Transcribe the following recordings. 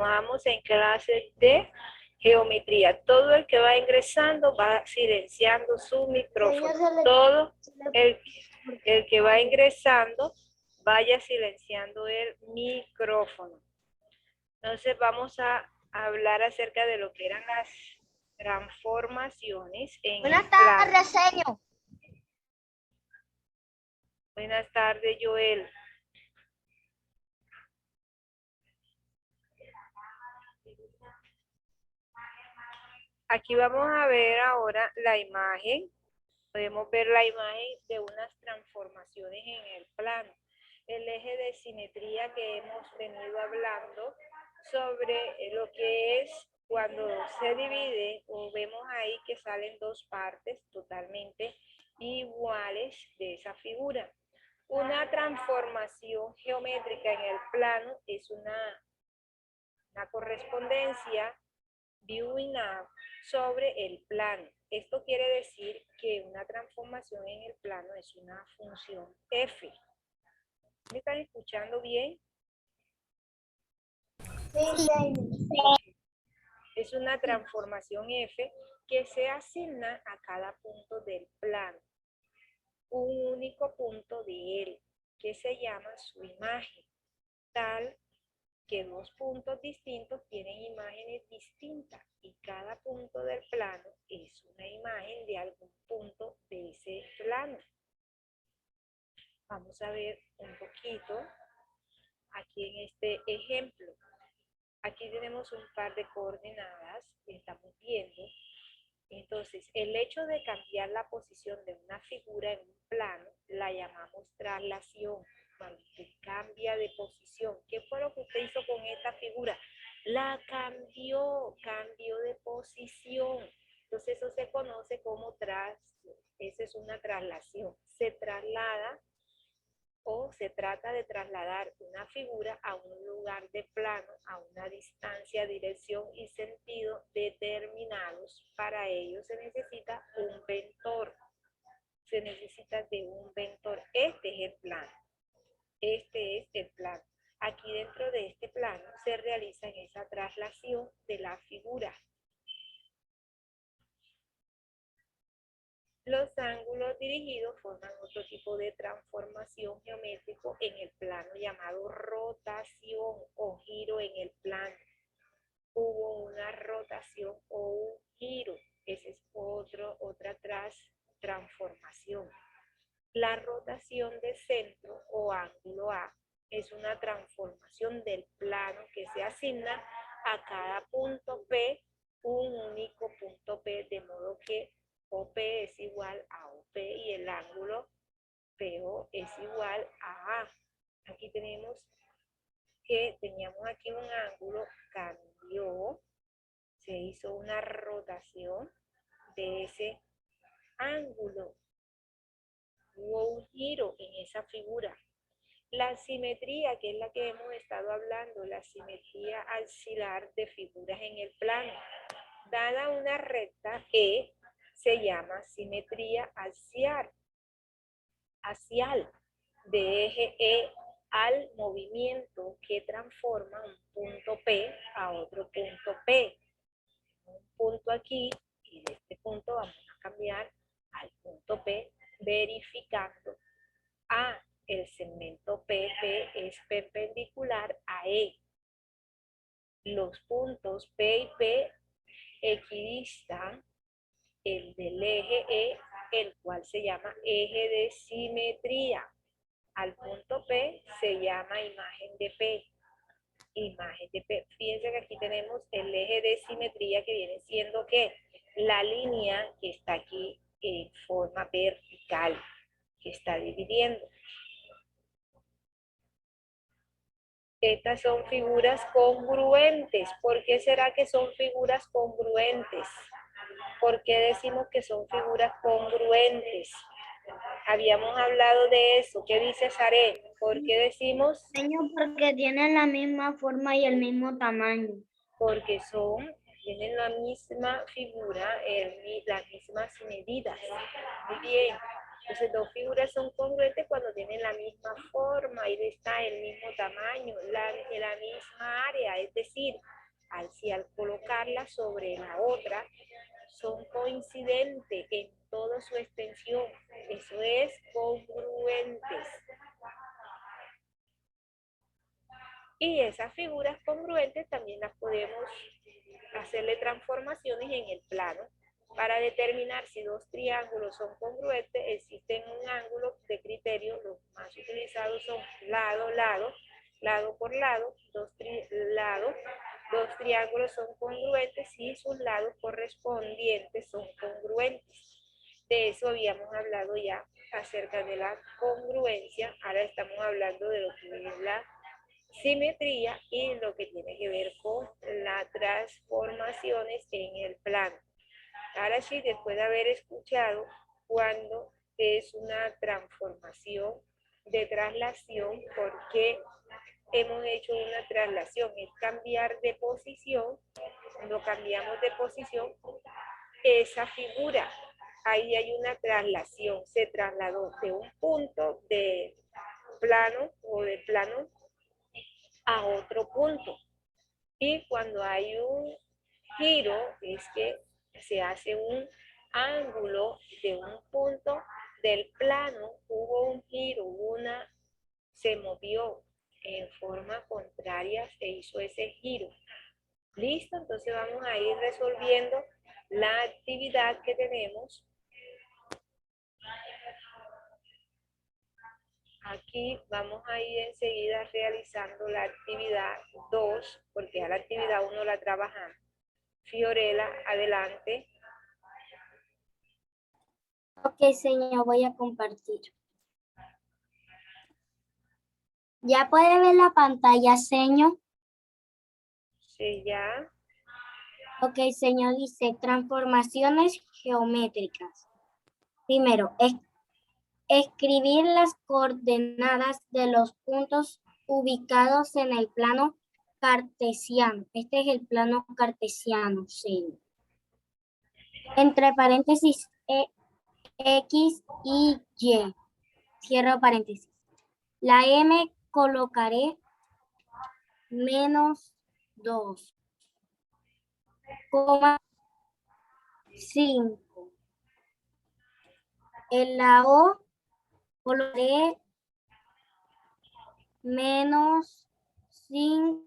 Vamos en clases de geometría. Todo el que va ingresando va silenciando su micrófono. Todo el que va ingresando vaya silenciando el micrófono. Entonces vamos a hablar acerca de lo que eran las transformaciones en Buenas el plano. tardes, señor. Buenas tardes, Joel. Aquí vamos a ver ahora la imagen. Podemos ver la imagen de unas transformaciones en el plano. El eje de simetría que hemos venido hablando sobre lo que es cuando se divide o vemos ahí que salen dos partes totalmente iguales de esa figura. Una transformación geométrica en el plano es una correspondencia de una sobre el plano. Esto quiere decir que una transformación en el plano es una función f. ¿Me están escuchando bien? Sí, Es una transformación f que se asigna a cada punto del plano. Un único punto de él, que se llama su imagen, tal que dos puntos distintos tienen imágenes distintas y cada punto del plano es una imagen de algún punto de ese plano. Vamos a ver un poquito aquí en este ejemplo. Aquí tenemos un par de coordenadas que estamos viendo. Entonces, el hecho de cambiar la posición de una figura en un plano la llamamos traslación. Cuando usted cambia de posición, ¿qué fue lo que usted hizo con esta figura? La cambió de posición. Entonces, eso se conoce como traslación. Esa es una traslación. Se traslada o se trata de trasladar una figura a un lugar de plano, a una distancia, dirección y sentido determinados. Para ello se necesita un ventor. Se necesita de un ventor. Este es el plano. Este es el plano. Aquí dentro de este plano se realiza esa traslación de la figura. Los ángulos dirigidos forman otro tipo de transformación geométrico en el plano llamado rotación o giro en el plano. Hubo una rotación o un giro. Esa es otra transformación. La rotación de centro o ángulo A es una transformación del plano que se asigna a cada punto P un único punto P, de modo que OP es igual a OP y el ángulo PO es igual a A. Aquí tenemos que teníamos aquí un ángulo, cambió, se hizo una rotación de ese ángulo. Hubo un giro en esa figura. La simetría, que es la que hemos estado hablando, la simetría axilar de figuras en el plano. Dada una recta E, se llama simetría axial, de eje E al movimiento que transforma un punto P a otro punto P. Un punto aquí y de este punto vamos a cambiar al punto P, verificando A, el segmento PP es perpendicular a E. Los puntos P y P equidistan el del eje E, el cual se llama eje de simetría. Al punto P se llama imagen de P. Imagen de P. Fíjense que aquí tenemos el eje de simetría que viene siendo ¿qué? La línea que está aquí en forma vertical, que está dividiendo. Estas son figuras congruentes. ¿Por qué será que son figuras congruentes? ¿Por qué decimos que son figuras congruentes? Habíamos hablado de eso. ¿Qué dice Saré? ¿Por qué decimos? señor, porque tienen la misma forma y el mismo tamaño. Porque tienen la misma figura, las mismas medidas. Muy bien. Entonces, dos figuras son congruentes cuando tienen la misma forma, ahí está el mismo tamaño, la misma área, es decir, Si al colocarla sobre la otra, son coincidentes en toda su extensión. Eso es congruentes. Y esas figuras congruentes también las podemos hacerle transformaciones en el plano. Para determinar si dos triángulos son congruentes, existen un ángulo de criterio. Los más utilizados son lado, lado, lado por lado, dos triángulos son congruentes si sus lados correspondientes son congruentes. De eso habíamos hablado ya acerca de la congruencia. Ahora estamos hablando de lo que es la simetría y lo que tiene que ver con las transformaciones en el plano. Ahora sí, después de haber escuchado cuándo es una transformación de traslación, ¿por qué hemos hecho una traslación? Es cambiar de posición. Cuando cambiamos de posición, esa figura, ahí hay una traslación, se trasladó de un punto de plano o de plano a otro punto. Y cuando hay un giro, es que se hace un ángulo de un punto del plano, hubo un giro, se movió en forma contraria, se hizo ese giro. Listo, entonces vamos a ir resolviendo la actividad que tenemos. Aquí vamos a ir enseguida realizando la actividad 2, porque ya la actividad 1 la trabajamos. Fiorella, adelante. Ok, señor, voy a compartir. ¿Ya puede ver la pantalla, señor? Sí, ya. Ok, señor, dice transformaciones geométricas. Primero, escribir las coordenadas de los puntos ubicados en el plano cartesiano. Este es el plano cartesiano, sí. Entre paréntesis, X y Y. Cierro paréntesis. La M colocaré -2, 5. En la O colocaré -5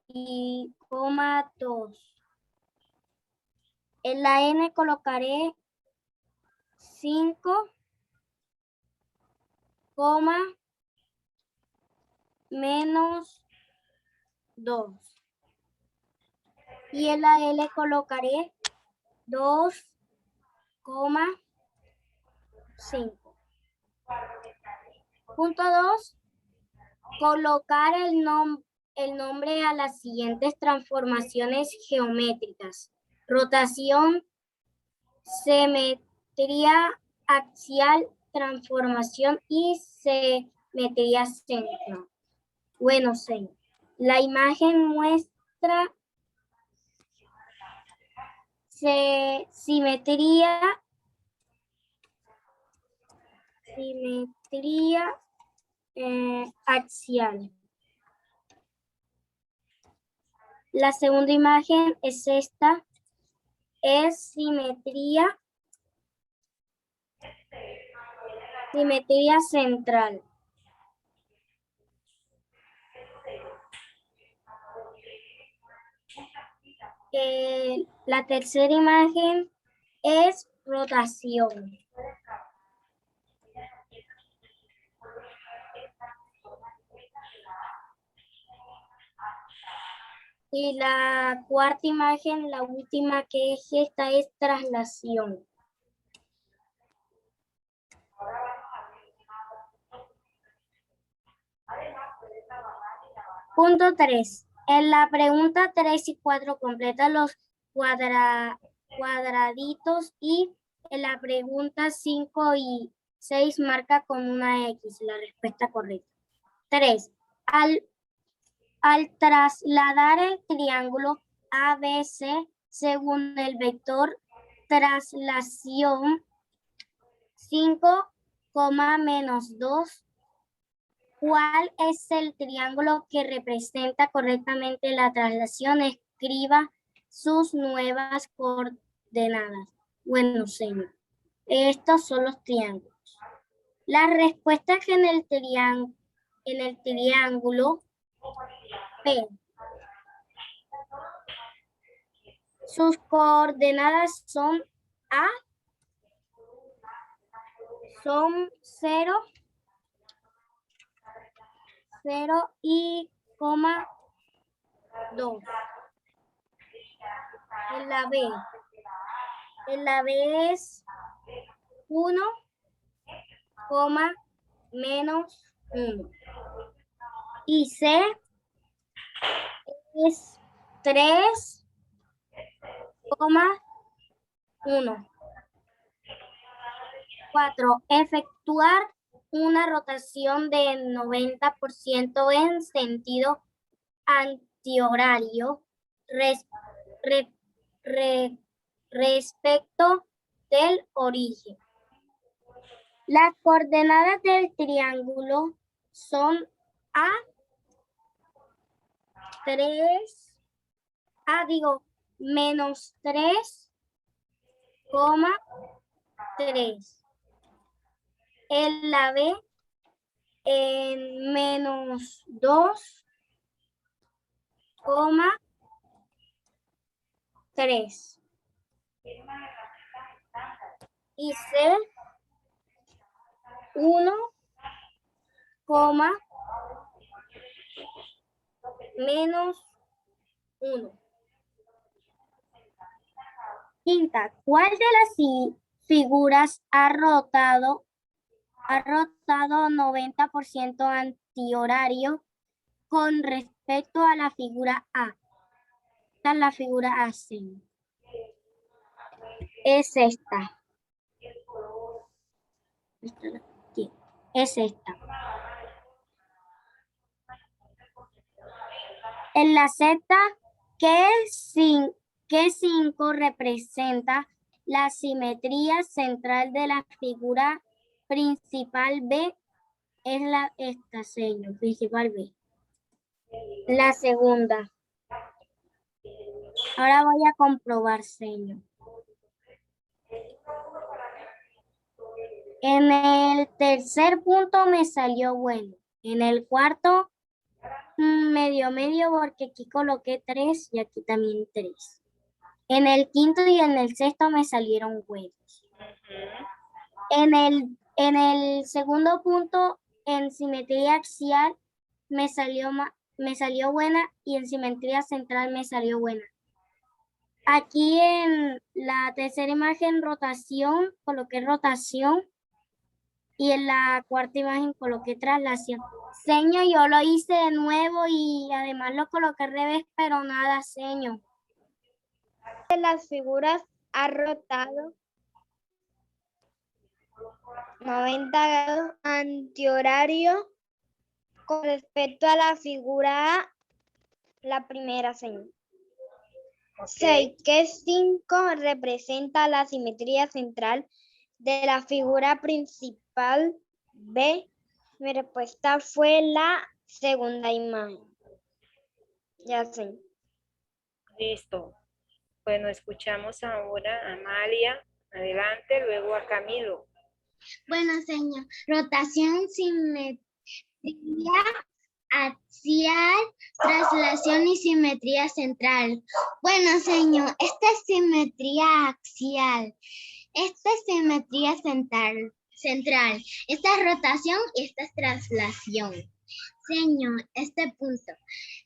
y -2. En la N colocaré 5, -2. Y en la L colocaré 2,5. Punto 2. Colocar el nombre a las siguientes transformaciones geométricas: rotación, simetría axial, transformación y simetría central. Bueno, señor, la imagen muestra simetría axial. La segunda imagen es esta, es simetría central. La tercera imagen es rotación. Y la cuarta imagen, la última que es esta, es traslación. Punto 3. En la pregunta 3 y 4 completa los cuadraditos y en la pregunta 5 y 6 marca con una X la respuesta correcta. 3. Al trasladar el triángulo ABC según el vector traslación 5, -2, ¿Cuál es el triángulo que representa correctamente la traslación? Escriba sus nuevas coordenadas. Bueno, señor, estos son los triángulos. Las respuestas en el triángulo P. Sus coordenadas son A, son 0, 0 y 2. En la B es 1, menos 1. Y C es 3, 1. 4. Efectuar una rotación de 90% en sentido antihorario respecto del origen. Las coordenadas del triángulo son A, 3, menos 3, 3. En la B, en menos 2, 3. Y C, 1, menos 1. Quinta, ¿cuál de las figuras ha rotado 90% antihorario con respecto a la figura A? Esta es la figura A, sí. Es esta. Es esta. En la Z, ¿qué 5 representa la simetría central de la figura principal B? Es esta, señor, principal B. La segunda. Ahora voy a comprobar, señor. En el tercer punto me salió bueno. En el cuarto, medio, porque aquí coloqué 3 y aquí también 3. En el quinto y en el sexto me salieron buenos. En el segundo punto, en simetría axial, me salió buena y en simetría central me salió buena. Aquí en la tercera imagen, rotación, coloqué rotación. Y en la cuarta imagen coloqué traslación. Señor, yo lo hice de nuevo y además lo coloqué al revés, pero nada, señor. De las figuras ha rotado 90 grados antihorario con respecto a la figura A, la primera, señor. 6. ¿Qué 5 representa la simetría central de la figura principal B? Mi respuesta fue la segunda imagen. Ya sé. Listo. Bueno, escuchamos ahora a Amalia. Adelante, luego a Camilo. Bueno, señor, rotación, simetría axial, traslación y simetría central. Bueno, señor, esta es simetría axial, esta es simetría central, esta es rotación y esta es traslación. Señor, este punto.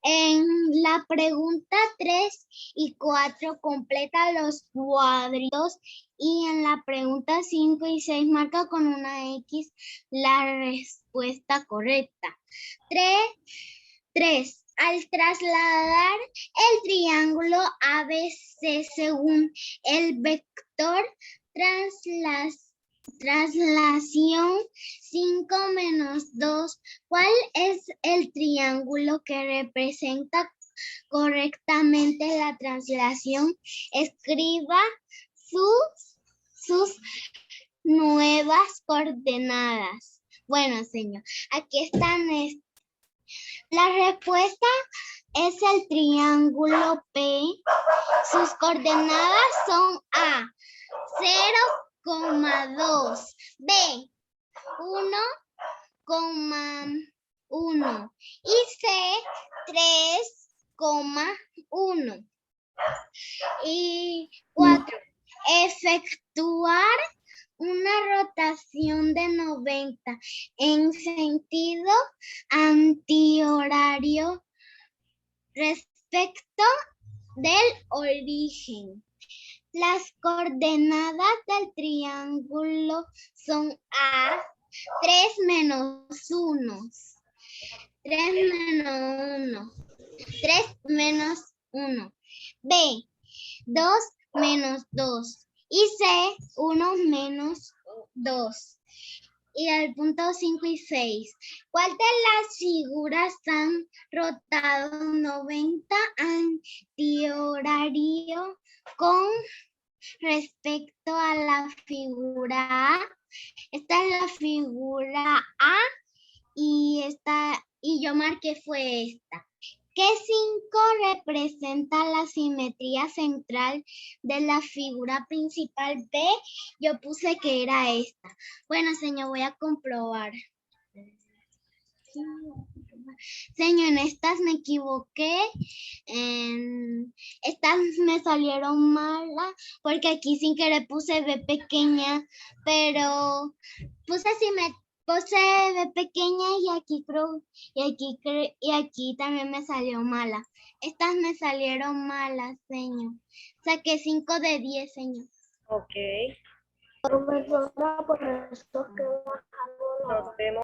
En la pregunta 3 y 4 completa los cuadritos y en la pregunta 5 y 6 marca con una X la respuesta correcta. 3. Al trasladar el triángulo ABC según el vector traslación 5 menos 2, ¿cuál es el triángulo que representa correctamente la traslación? Escriba sus nuevas coordenadas. Bueno, señor, aquí están. La respuesta es el triángulo P. Sus coordenadas son A, 0,2, B, 1,1 y C, 3,1. Y 4. Efectuar una rotación de 90 en sentido antihorario respecto del origen. Las coordenadas del triángulo son A, 3 menos 1, 3 menos 1, B, 2 menos 2 y C, 1 menos 2. Y el punto 5 y 6. ¿Cuál de las figuras han rotado 90 antihorario con respecto a la figura A? Esta es la figura A y yo marqué fue esta. ¿Qué 5 representa la simetría central de la figura principal B? Yo puse que era esta. Bueno, señor, voy a comprobar. Señor, en estas me equivoqué. Estas me salieron malas porque aquí sin querer puse B pequeña, pero puse B pequeña y aquí y aquí también me salió mala. Estas me salieron malas, señor. Saqué 5 de 10, señor. Ok. Profesora, por eso que Nos vemos.